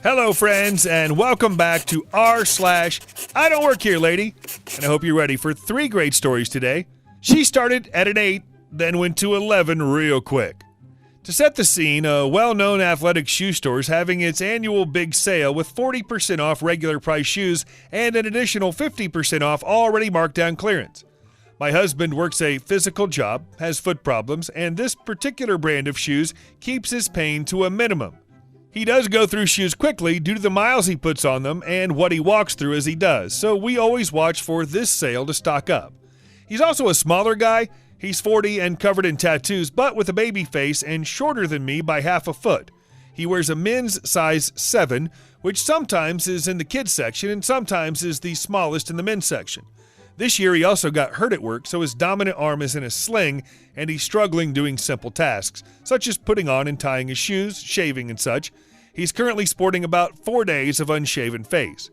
Hello, friends, and welcome back to r/IDontWorkHereLady, and I hope you're ready for 3 great stories today. She started at an 8, then went to 11 real quick. To set the scene, a well-known athletic shoe store is having its annual big sale with 40% off regular price shoes and an additional 50% off already marked down clearance. My husband works a physical job, has foot problems, and this particular brand of shoes keeps his pain to a minimum. He does go through shoes quickly due to the miles he puts on them and what he walks through as he does, so we always watch for this sale to stock up. He's also a smaller guy. He's 40 and covered in tattoos, but with a baby face and shorter than me by half a foot. He wears a men's size 7, which sometimes is in the kids section and sometimes is the smallest in the men's section. This year he also got hurt at work, so his dominant arm is in a sling and he's struggling doing simple tasks, such as putting on and tying his shoes, shaving and such. He's currently sporting about 4 days of unshaven face.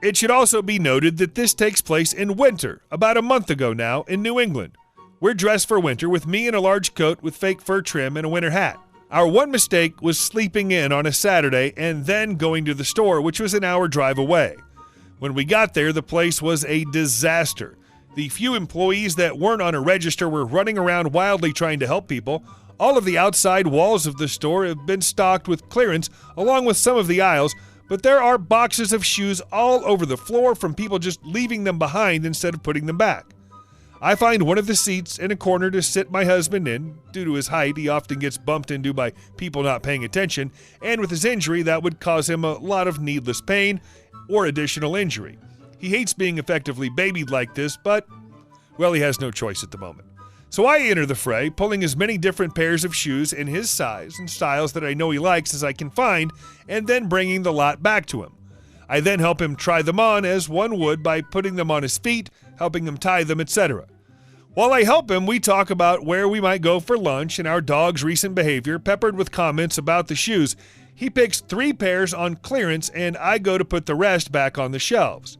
It should also be noted that this takes place in winter, about a month ago now, in New England. We're dressed for winter with me in a large coat with fake fur trim and a winter hat. Our one mistake was sleeping in on a Saturday and then going to the store, which was an hour drive away. When we got there, the place was a disaster. The few employees that weren't on a register were running around wildly trying to help people. All of the outside walls of the store have been stocked with clearance, along with some of the aisles, but there are boxes of shoes all over the floor from people just leaving them behind instead of putting them back. I find one of the seats in a corner to sit my husband in. Due to his height, he often gets bumped into by people not paying attention, and with his injury, that would cause him a lot of needless pain or additional injury. He hates being effectively babied like this, but, well, he has no choice at the moment. So I enter the fray, pulling as many different pairs of shoes in his size and styles that I know he likes as I can find, and then bringing the lot back to him. I then help him try them on as one would by putting them on his feet, helping him tie them, etc. While I help him, we talk about where we might go for lunch and our dog's recent behavior, peppered with comments about the shoes. He picks 3 pairs on clearance, and I go to put the rest back on the shelves.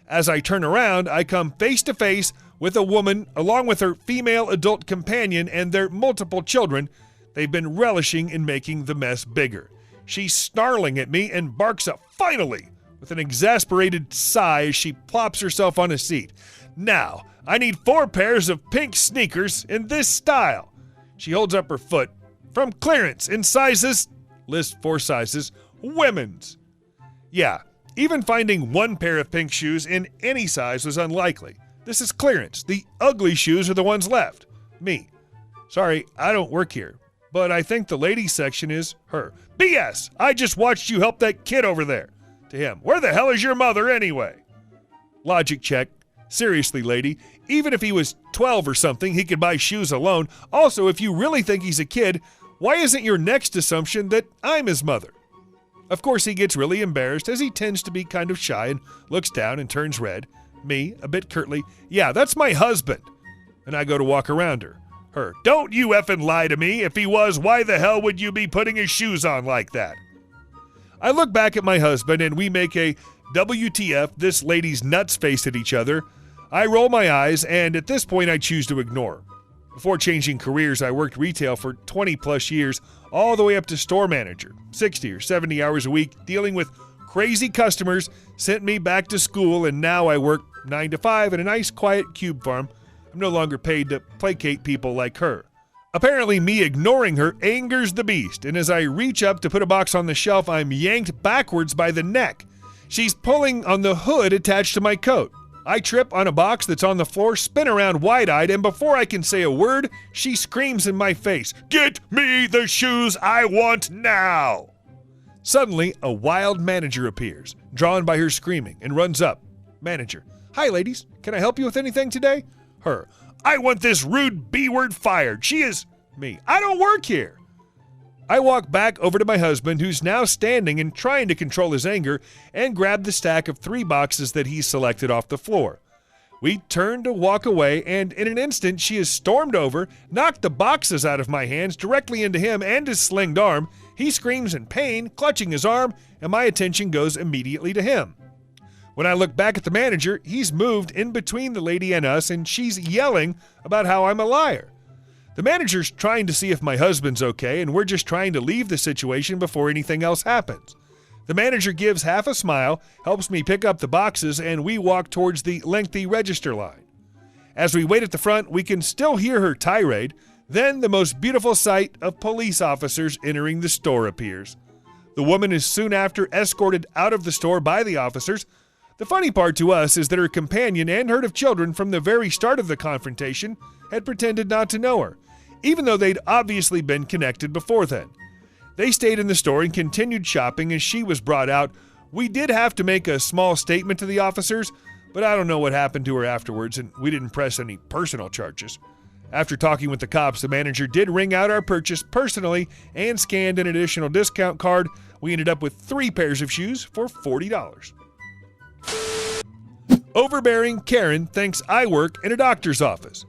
As I turn around, I come face to face with a woman along with her female adult companion and their multiple children. They've been relishing in making the mess bigger. She's snarling at me and barks a "finally" with an exasperated sigh as she plops herself on a seat. Now, I need 4 pairs of pink sneakers in this style. She holds up her foot. From clearance in sizes, list 4 sizes, women's. Yeah, even finding 1 pair of pink shoes in any size was unlikely. This is clearance. The ugly shoes are the ones left. Me. Sorry, I don't work here, but I think the ladies section is her. BS! I just watched you help that kid over there. To him, where the hell is your mother anyway? Logic check. Seriously, lady, even if he was 12 or something, he could buy shoes alone. Also, if you really think he's a kid, why isn't your next assumption that I'm his mother? Of course, he gets really embarrassed, as he tends to be kind of shy, and looks down and turns red. Me, a bit curtly, yeah, that's my husband. And I go to walk around her. Her, don't you effing lie to me. If he was, why the hell would you be putting his shoes on like that? I look back at my husband, and we make a WTF this lady's nuts face at each other. I roll my eyes, and at this point I choose to ignore. Before changing careers, I worked retail for 20 plus years, all the way up to store manager, 60 or 70 hours a week, dealing with crazy customers, sent me back to school, and now I work 9 to 5 in a nice quiet cube farm. I'm no longer paid to placate people like her. Apparently, me ignoring her angers the beast, and as I reach up to put a box on the shelf, I'm yanked backwards by the neck. She's pulling on the hood attached to my coat. I trip on a box that's on the floor, spin around wide-eyed, and before I can say a word, she screams in my face, "Get me the shoes I want now!" Suddenly, a wild manager appears, drawn by her screaming, and runs up. Manager, hi ladies, can I help you with anything today? Her, I want this rude B-word fired. She is... Me, I don't work here. I walk back over to my husband, who's now standing and trying to control his anger, and grab the stack of 3 boxes that he's selected off the floor. We turn to walk away, and in an instant she has stormed over, knocked the boxes out of my hands directly into him and his slinged arm. He screams in pain, clutching his arm, and my attention goes immediately to him. When I look back at the manager, he's moved in between the lady and us, and she's yelling about how I'm a liar. The manager's trying to see if my husband's okay, and we're just trying to leave the situation before anything else happens. The manager gives half a smile, helps me pick up the boxes, and we walk towards the lengthy register line. As we wait at the front, we can still hear her tirade. Then the most beautiful sight of police officers entering the store appears. The woman is soon after escorted out of the store by the officers. The funny part to us is that her companion and herd of children from the very start of the confrontation had pretended not to know her, even though they'd obviously been connected before then. They stayed in the store and continued shopping as she was brought out. We did have to make a small statement to the officers, but I don't know what happened to her afterwards, and we didn't press any personal charges. After talking with the cops, the manager did ring out our purchase personally and scanned an additional discount card. We ended up with 3 pairs of shoes for $40. Overbearing Karen thinks I work in a doctor's office.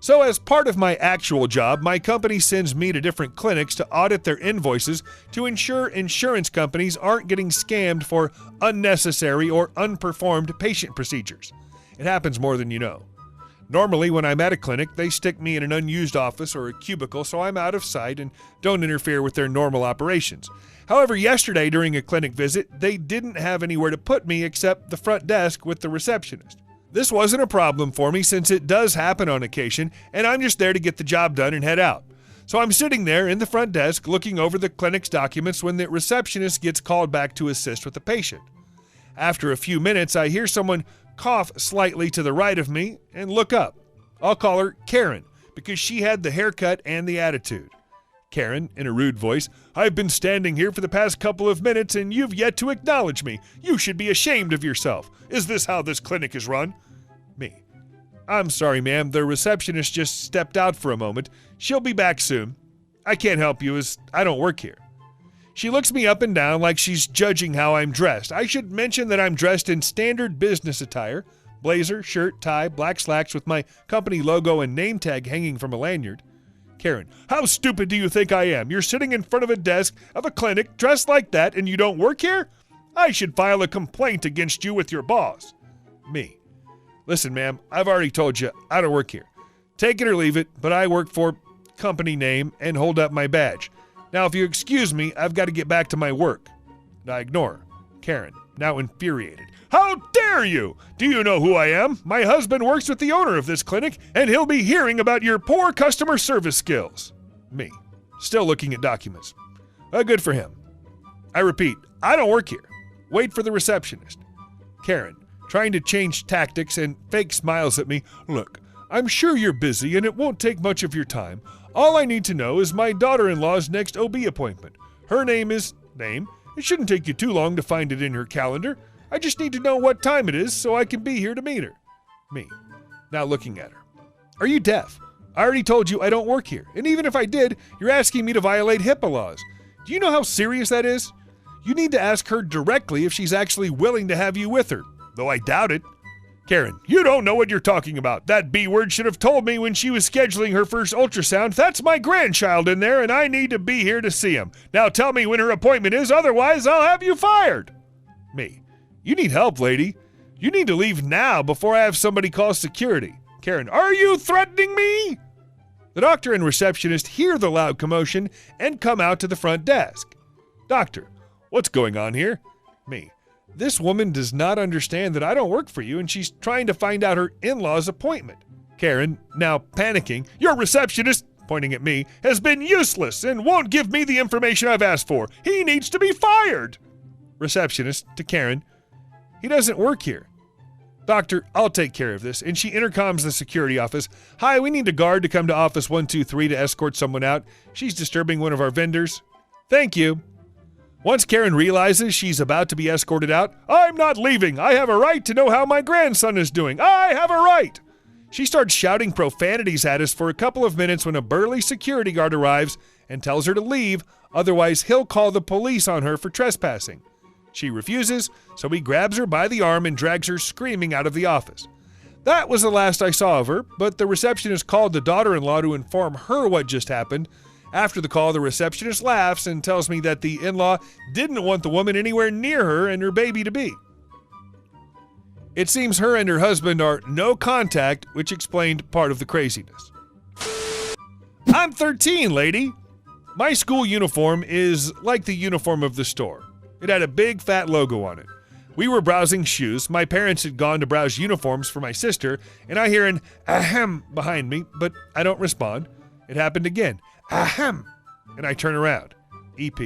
So as part of my actual job, my company sends me to different clinics to audit their invoices to ensure insurance companies aren't getting scammed for unnecessary or unperformed patient procedures. It happens more than you know. Normally, when I'm at a clinic, they stick me in an unused office or a cubicle so I'm out of sight and don't interfere with their normal operations. However, yesterday during a clinic visit, they didn't have anywhere to put me except the front desk with the receptionist. This wasn't a problem for me since it does happen on occasion, and I'm just there to get the job done and head out. So I'm sitting there in the front desk looking over the clinic's documents when the receptionist gets called back to assist with the patient. After a few minutes, I hear someone cough slightly to the right of me and look up. I'll call her Karen because she had the haircut and the attitude. Karen, in a rude voice, "I've been standing here for the past couple of minutes and you've yet to acknowledge me. You should be ashamed of yourself. Is this how this clinic is run?" Me: "I'm sorry, ma'am. The receptionist just stepped out for a moment. She'll be back soon. I can't help you as I don't work here." She looks me up and down like she's judging how I'm dressed. I should mention that I'm dressed in standard business attire: blazer, shirt, tie, black slacks with my company logo and name tag hanging from a lanyard. Karen: "How stupid do you think I am? You're sitting in front of a desk of a clinic dressed like that and you don't work here? I should file a complaint against you with your boss." Me: "Listen, ma'am, I've already told you I don't work here. Take it or leave it, but I work for company name and hold up my badge. Now, if you excuse me, I've got to get back to my work." And I ignore her. Karen, now infuriated: "How dare you? Do you know who I am? My husband works with the owner of this clinic, and he'll be hearing about your poor customer service skills." Me, still looking at documents: "Good for him." I repeat, "I don't work here. Wait for the receptionist." Karen, trying to change tactics and fake smiles at me: "Look, I'm sure you're busy and it won't take much of your time. All I need to know is my daughter-in-law's next OB appointment. Her name is name. It shouldn't take you too long to find it in her calendar. I just need to know what time it is so I can be here to meet her." Me, now looking at her: "Are you deaf? I already told you I don't work here. And even if I did, you're asking me to violate HIPAA laws. Do you know how serious that is? You need to ask her directly if she's actually willing to have you with her, though I doubt it." Karen, "You don't know what you're talking about. That B-word should have told me when she was scheduling her first ultrasound. That's my grandchild in there, and I need to be here to see him. Now tell me when her appointment is, otherwise I'll have you fired." Me, "You need help, lady. You need to leave now before I have somebody call security." Karen, "Are you threatening me?" The doctor and receptionist hear the loud commotion and come out to the front desk. Doctor, "What's going on here?" Me, "This woman does not understand that I don't work for you, and she's trying to find out her in-law's appointment." Karen, now panicking, "Your receptionist," pointing at me, "has been useless and won't give me the information I've asked for. He needs to be fired." Receptionist to Karen, "He doesn't work here." Doctor, "I'll take care of this," and she intercoms the security office. "Hi, we need a guard to come to office 123 to escort someone out. She's disturbing one of our vendors." "Thank you." Once Karen realizes she's about to be escorted out, "I'm not leaving. I have a right to know how my grandson is doing. I have a right." She starts shouting profanities at us for a couple of minutes when a burly security guard arrives and tells her to leave, otherwise he'll call the police on her for trespassing. She refuses, so he grabs her by the arm and drags her screaming out of the office. That was the last I saw of her, but the receptionist called the daughter-in-law to inform her what just happened. After the call, the receptionist laughs and tells me that the in-law didn't want the woman anywhere near her and her baby-to-be. It seems her and her husband are no contact, which explained part of the craziness. "I'm 13, lady. My school uniform is like the uniform of the store. It had a big fat logo on it. We were browsing shoes. My parents had gone to browse uniforms for my sister, and I hear an ahem behind me, but I don't respond. It happened again. Ahem. And I turn around. EP.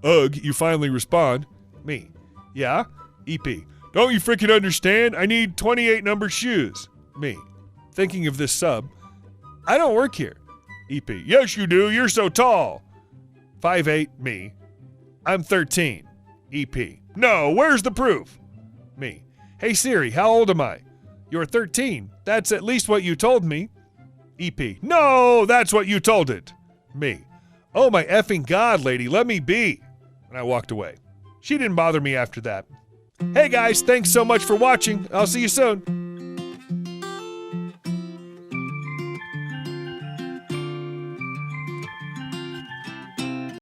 Ugh, you finally respond. Me. Yeah? EP. Don't you freaking understand? I need 28 number shoes. Me. Thinking of this sub. I don't work here. EP. Yes, you do. You're so tall. 5'8", me. I'm 13. EP. No, where's the proof? Me. Hey Siri, how old am I? You're 13. That's at least what you told me. EP. No, that's what you told it. Me. Oh my effing God, lady, let me be. And I walked away. She didn't bother me after that. Hey guys, thanks so much for watching. I'll see you soon.